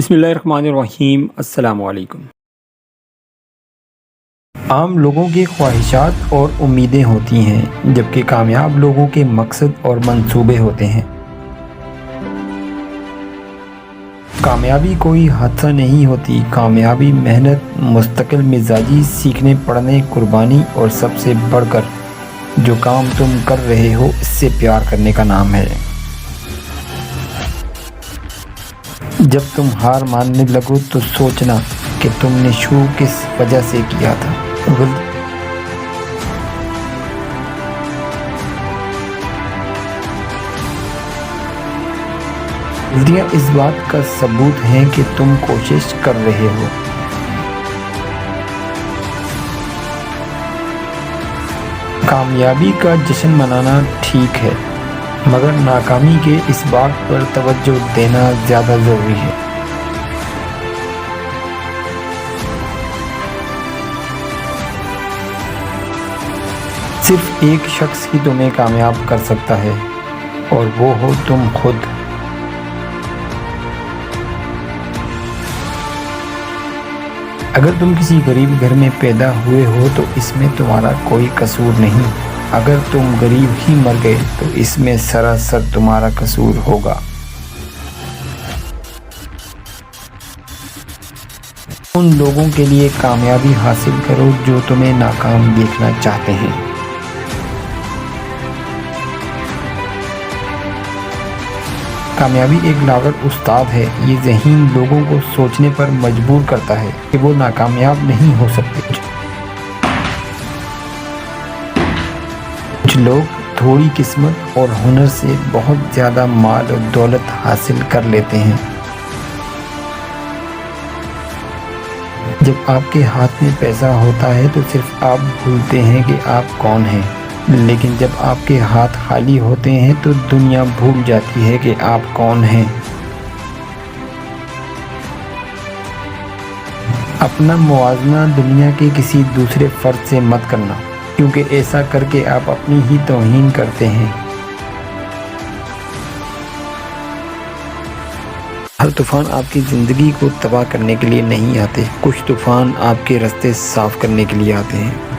बिस्मिल्लाहिर्रहमानिर्रहीम। अस्सलाम वालेकुम। आम लोगों की ख्वाहिशात और उम्मीदें होती हैं, जबकि कामयाब लोगों के मकसद और मंसूबे होते हैं। कामयाबी कोई हादसा नहीं होती। कामयाबी मेहनत, मुस्तकिल मिजाजी, सीखने पढ़ने, कुर्बानी और सबसे बढ़कर जो काम तुम कर रहे हो इससे प्यार करने का नाम है। जब तुम हार मानने लगो तो सोचना कि तुमने शुरू किस वजह से किया था। गलतियाँ इस बात का सबूत हैं कि तुम कोशिश कर रहे हो। कामयाबी का जश्न मनाना ठीक है, मगर नाकामी के इस बात पर तवज्जो देना ज़्यादा ज़रूरी है। सिर्फ एक शख्स ही तुम्हें कामयाब कर सकता है और वो हो तुम खुद। अगर तुम किसी गरीब घर में पैदा हुए हो तो इसमें तुम्हारा कोई कसूर नहीं। अगर तुम गरीब ही मर गए तो इसमें सरासर तुम्हारा कसूर होगा। उन लोगों के लिए कामयाबी हासिल करो जो तुम्हें नाकाम देखना चाहते हैं। कामयाबी एक लागर उस्ताद है। ये ज़हीन लोगों को सोचने पर मजबूर करता है कि वो नाकामयाब नहीं हो सकते। कुछ लोग थोड़ी किस्मत और हुनर से बहुत ज़्यादा माल और दौलत हासिल कर लेते हैं। जब आपके हाथ में पैसा होता है तो सिर्फ आप भूलते हैं कि आप कौन हैं, लेकिन जब आपके हाथ खाली होते हैं तो दुनिया भूल जाती है कि आप कौन हैं। अपना मुआवजा दुनिया के किसी दूसरे फर्द से मत करना, क्योंकि ऐसा करके आप अपनी ही तौहीन करते हैं। हर तूफान आपकी ज़िंदगी को तबाह करने के लिए नहीं आते। कुछ तूफान आपके रास्ते साफ करने के लिए आते हैं।